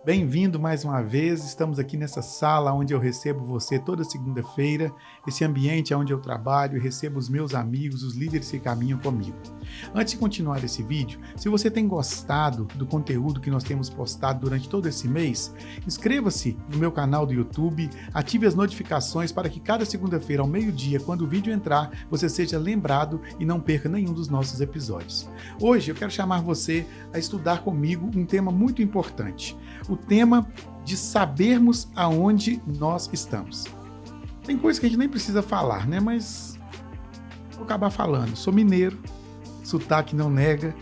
Bem-vindo mais uma vez, estamos aqui nessa sala onde eu recebo você toda segunda-feira, esse ambiente onde eu trabalho e recebo os meus amigos, os líderes que caminham comigo. Antes de continuar esse vídeo, se você tem gostado do conteúdo que nós temos postado durante todo esse mês, inscreva-se no meu canal do YouTube, ative as notificações para que cada segunda-feira ao meio-dia, quando o vídeo entrar, você seja lembrado e não perca nenhum dos nossos episódios. Hoje eu quero chamar você a estudar comigo um tema muito importante. O tema de sabermos aonde nós estamos. Tem coisa que a gente nem precisa falar, né? Mas vou acabar falando. Sou mineiro, sotaque não nega.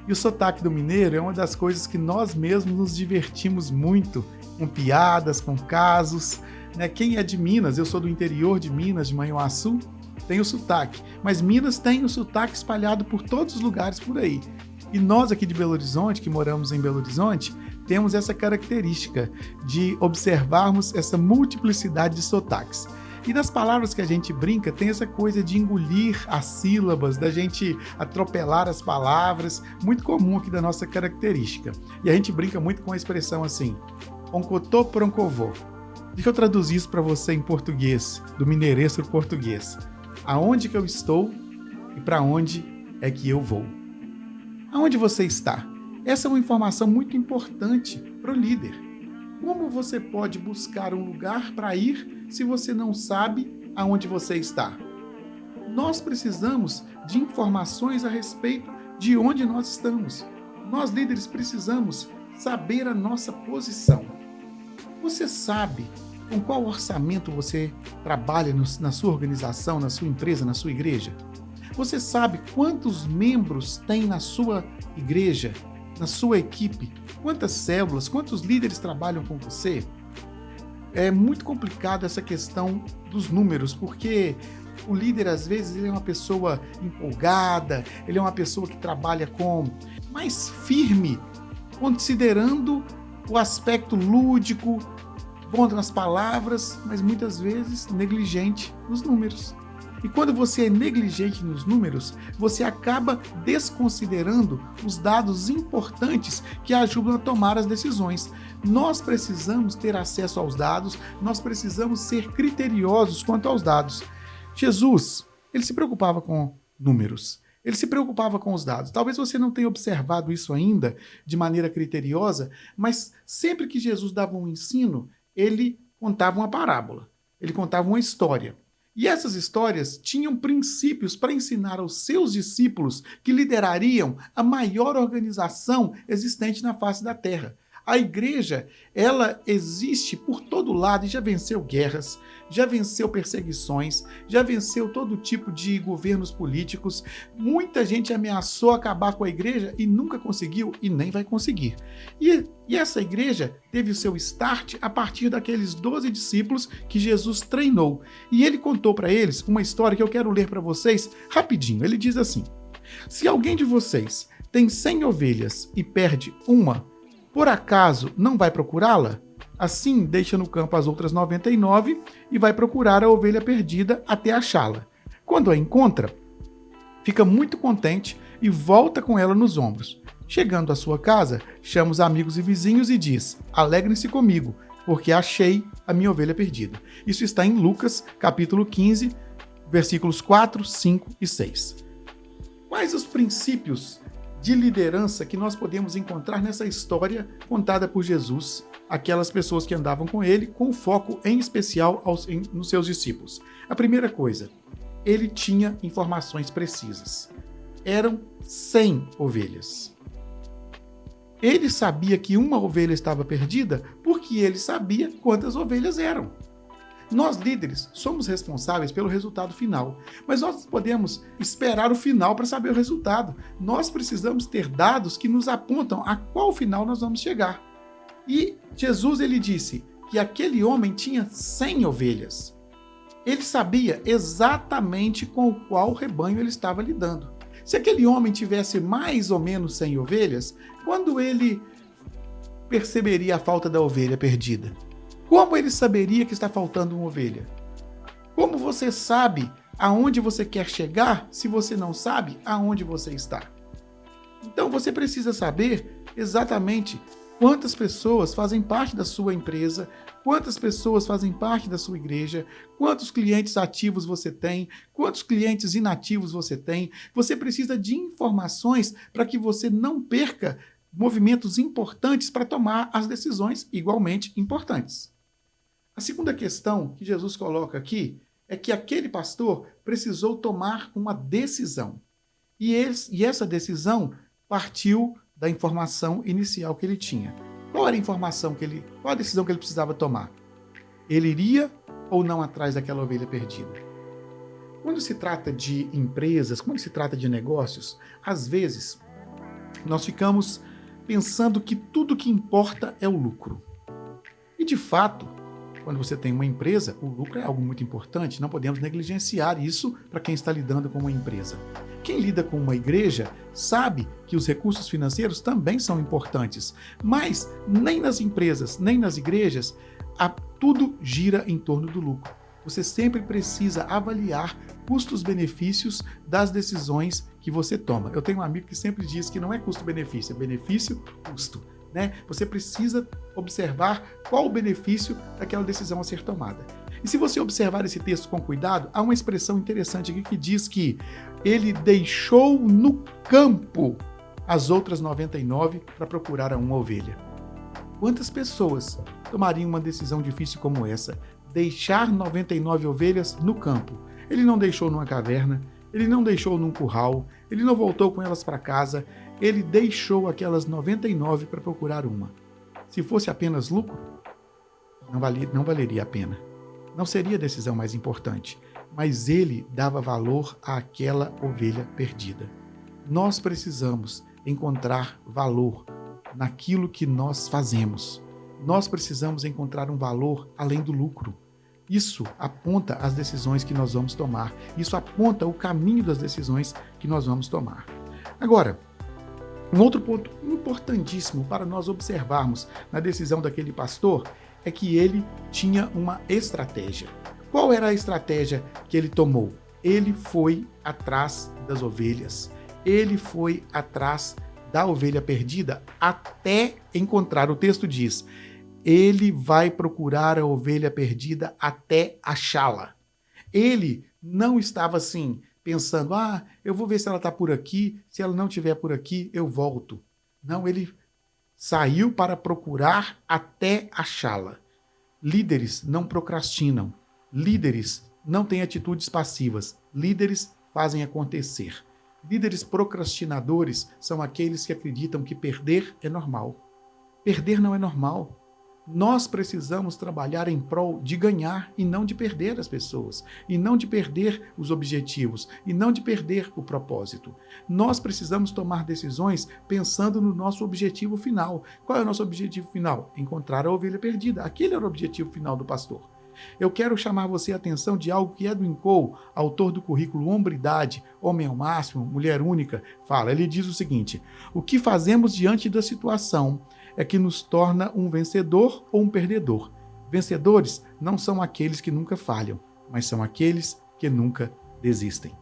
E o sotaque do mineiro é uma das coisas que nós mesmos nos divertimos muito, com piadas, com casos, né? Quem é de Minas, eu sou do interior de Minas, de Manhuaçu, tem o sotaque. Mas Minas tem o sotaque espalhado por todos os lugares por aí. E nós aqui de Belo Horizonte, que moramos em Belo Horizonte, temos essa característica de observarmos essa multiplicidade de sotaques. E nas palavras que a gente brinca, tem essa coisa de engolir as sílabas, da gente atropelar as palavras, muito comum aqui da nossa característica. E a gente brinca muito com a expressão assim, oncotô proncovô. Deixa eu traduzir isso para você em português, do mineirês para o português. Aonde que eu estou e para onde é que eu vou? Aonde você está? Essa é uma informação muito importante para o líder. Como você pode buscar um lugar para ir se você não sabe aonde você está? Nós precisamos de informações a respeito de onde nós estamos. Nós, líderes, precisamos saber a nossa posição. Você sabe com qual orçamento você trabalha na sua organização, na sua empresa, na sua igreja? Você sabe quantos membros tem na sua igreja, na sua equipe? Quantas células, quantos líderes trabalham com você? É muito complicado essa questão dos números, porque o líder, às vezes, ele é uma pessoa empolgada, ele é uma pessoa que trabalha mais firme, considerando o aspecto lúdico, bom nas palavras, mas muitas vezes negligente nos números. E quando você é negligente nos números, você acaba desconsiderando os dados importantes que ajudam a tomar as decisões. Nós precisamos ter acesso aos dados, nós precisamos ser criteriosos quanto aos dados. Jesus, ele se preocupava com números, ele se preocupava com os dados. Talvez você não tenha observado isso ainda de maneira criteriosa, mas sempre que Jesus dava um ensino, ele contava uma parábola, ele contava uma história. E essas histórias tinham princípios para ensinar aos seus discípulos que liderariam a maior organização existente na face da Terra. A igreja, ela existe por todo lado e já venceu guerras, já venceu perseguições, já venceu todo tipo de governos políticos. Muita gente ameaçou acabar com a igreja e nunca conseguiu e nem vai conseguir. E essa igreja teve o seu start a partir daqueles 12 discípulos que Jesus treinou. E ele contou para eles uma história que eu quero ler para vocês rapidinho. Ele diz assim: se alguém de vocês tem 100 ovelhas e perde uma, por acaso não vai procurá-la? Assim, deixa no campo as outras 99 e vai procurar a ovelha perdida até achá-la. Quando a encontra, fica muito contente e volta com ela nos ombros. Chegando à sua casa, chama os amigos e vizinhos e diz: alegrem-se comigo, porque achei a minha ovelha perdida. Isso está em Lucas, capítulo 15, versículos 4, 5 e 6. Quais os princípios de liderança que nós podemos encontrar nessa história contada por Jesus, aquelas pessoas que andavam com ele, com foco em especial nos seus discípulos? A primeira coisa, ele tinha informações precisas. Eram 100 ovelhas. Ele sabia que uma ovelha estava perdida porque ele sabia quantas ovelhas eram. Nós, líderes, somos responsáveis pelo resultado final, mas nós podemos esperar o final para saber o resultado. Nós precisamos ter dados que nos apontam a qual final nós vamos chegar. E Jesus, ele disse que aquele homem tinha 100 ovelhas. Ele sabia exatamente com qual rebanho ele estava lidando. Se aquele homem tivesse mais ou menos 100 ovelhas, quando ele perceberia a falta da ovelha perdida? Como ele saberia que está faltando uma ovelha? Como você sabe aonde você quer chegar se você não sabe aonde você está? Então você precisa saber exatamente Quantas pessoas fazem parte da sua empresa? Quantas pessoas fazem parte da sua igreja? Quantos clientes ativos você tem? Quantos clientes inativos você tem? Você precisa de informações para que você não perca movimentos importantes para tomar as decisões igualmente importantes. A segunda questão que Jesus coloca aqui é que aquele pastor precisou tomar uma decisão. E essa decisão partiu da informação inicial que ele tinha. Qual era a decisão que ele precisava tomar? Ele iria ou não atrás daquela ovelha perdida? Quando se trata de empresas, quando se trata de negócios, às vezes nós ficamos pensando que tudo que importa é o lucro. E de fato, quando você tem uma empresa, o lucro é algo muito importante, não podemos negligenciar isso para quem está lidando com uma empresa. Quem lida com uma igreja sabe que os recursos financeiros também são importantes, mas nem nas empresas, nem nas igrejas, tudo gira em torno do lucro. Você sempre precisa avaliar custos-benefícios das decisões que você toma. Eu tenho um amigo que sempre diz que não é custo-benefício, é benefício-custo. Você precisa observar qual o benefício daquela decisão a ser tomada. E se você observar esse texto com cuidado, há uma expressão interessante aqui que diz que ele deixou no campo as outras 99 para procurar a uma ovelha. Quantas pessoas tomariam uma decisão difícil como essa? Deixar 99 ovelhas no campo. Ele não deixou numa caverna, ele não deixou num curral, ele não voltou com elas para casa, ele deixou aquelas 99 para procurar uma. Se fosse apenas lucro, não valeria a pena. Não seria a decisão mais importante, mas ele dava valor àquela ovelha perdida. Nós precisamos encontrar valor naquilo que nós fazemos. Nós precisamos encontrar um valor além do lucro. Isso aponta as decisões que nós vamos tomar. Isso aponta o caminho das decisões que nós vamos tomar. Agora, um outro ponto importantíssimo para nós observarmos na decisão daquele pastor é que ele tinha uma estratégia. Qual era a estratégia que ele tomou? Ele foi atrás das ovelhas. Ele foi atrás da ovelha perdida até encontrar. O texto diz: ele vai procurar a ovelha perdida até achá-la. Ele não estava assim, pensando, eu vou ver se ela está por aqui, se ela não estiver por aqui, eu volto. Não, ele saiu para procurar até achá-la. Líderes não procrastinam. Líderes não têm atitudes passivas. Líderes fazem acontecer. Líderes procrastinadores são aqueles que acreditam que perder é normal. Perder não é normal. Nós precisamos trabalhar em prol de ganhar e não de perder as pessoas, e não de perder os objetivos, e não de perder o propósito. Nós precisamos tomar decisões pensando no nosso objetivo final. Qual é o nosso objetivo final? Encontrar a ovelha perdida. Aquele era o objetivo final do pastor. Eu quero chamar você a atenção de algo que Edwin Cole, autor do currículo Hombridade, Homem ao Máximo, Mulher Única, fala. Ele diz o seguinte: o que fazemos diante da situação é que nos torna um vencedor ou um perdedor. Vencedores não são aqueles que nunca falham, mas são aqueles que nunca desistem.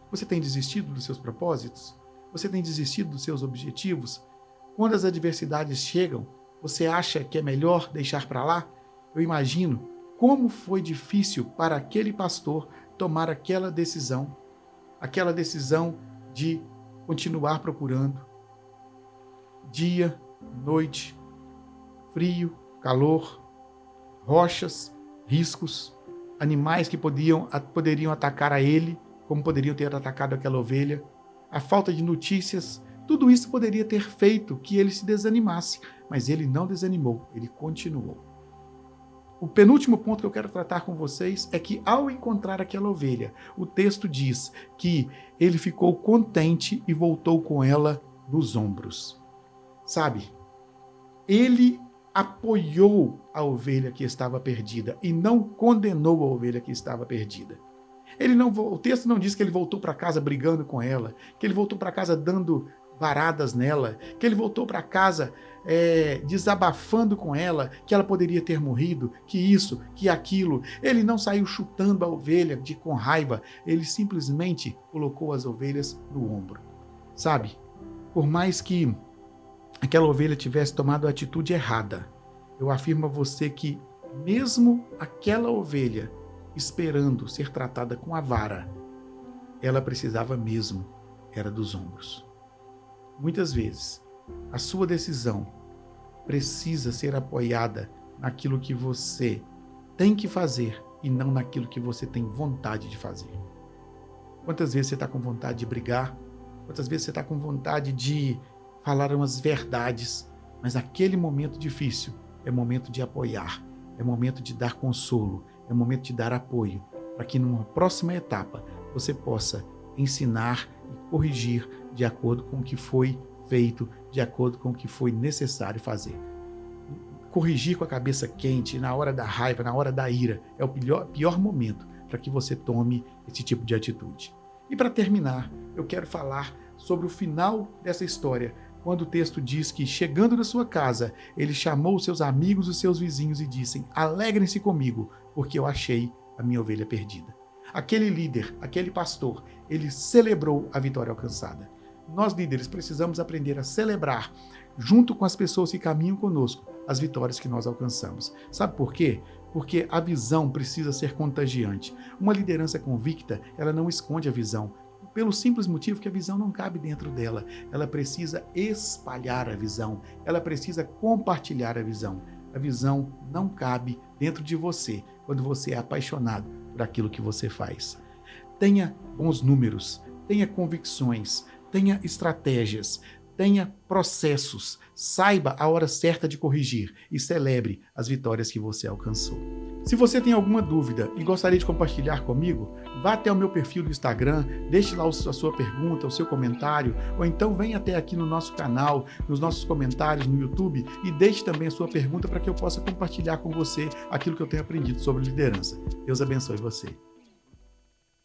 Você tem desistido dos seus propósitos? Você tem desistido dos seus objetivos? Quando as adversidades chegam, você acha que é melhor deixar para lá? Eu imagino como foi difícil para aquele pastor tomar aquela decisão de continuar procurando. Dia, noite, frio, calor, rochas, riscos, animais que poderiam atacar a ele, como poderiam ter atacado aquela ovelha, a falta de notícias, tudo isso poderia ter feito que ele se desanimasse, mas ele não desanimou, ele continuou. O penúltimo ponto que eu quero tratar com vocês é que, ao encontrar aquela ovelha, o texto diz que ele ficou contente e voltou com ela nos ombros. Sabe, ele apoiou a ovelha que estava perdida e não condenou a ovelha que estava perdida. O texto não diz que ele voltou para casa brigando com ela, que ele voltou para casa dando varadas nela, que ele voltou para casa desabafando com ela, que ela poderia ter morrido, que isso, que aquilo. Ele não saiu chutando a ovelha com raiva, ele simplesmente colocou as ovelhas no ombro. Sabe, por mais que aquela ovelha tivesse tomado a atitude errada, eu afirmo a você que mesmo aquela ovelha esperando ser tratada com a vara, ela precisava mesmo era dos ombros. Muitas vezes, a sua decisão precisa ser apoiada naquilo que você tem que fazer e não naquilo que você tem vontade de fazer. Quantas vezes você está com vontade de brigar? Quantas vezes você está com vontade de falar umas verdades? Mas aquele momento difícil é momento de apoiar, é momento de dar consolo, é momento de dar apoio, para que numa próxima etapa você possa ensinar e corrigir de acordo com o que foi feito, de acordo com o que foi necessário fazer. Corrigir com a cabeça quente, na hora da raiva, na hora da ira, é o pior momento para que você tome esse tipo de atitude. E para terminar, eu quero falar sobre o final dessa história, quando o texto diz que, chegando na sua casa, ele chamou os seus amigos e os seus vizinhos e disse: alegrem-se comigo, porque eu achei a minha ovelha perdida. Aquele líder, aquele pastor, ele celebrou a vitória alcançada. Nós, líderes, precisamos aprender a celebrar, junto com as pessoas que caminham conosco, as vitórias que nós alcançamos. Sabe por quê? Porque a visão precisa ser contagiante. Uma liderança convicta, ela não esconde a visão, pelo simples motivo que a visão não cabe dentro dela. Ela precisa espalhar a visão, ela precisa compartilhar a visão. A visão não cabe dentro de você quando você é apaixonado por aquilo que você faz. Tenha bons números, tenha convicções, tenha estratégias, tenha processos, saiba a hora certa de corrigir e celebre as vitórias que você alcançou. Se você tem alguma dúvida e gostaria de compartilhar comigo, vá até o meu perfil do Instagram, deixe lá a sua pergunta, o seu comentário, ou então venha até aqui no nosso canal, nos nossos comentários no YouTube e deixe também a sua pergunta para que eu possa compartilhar com você aquilo que eu tenho aprendido sobre liderança. Deus abençoe você.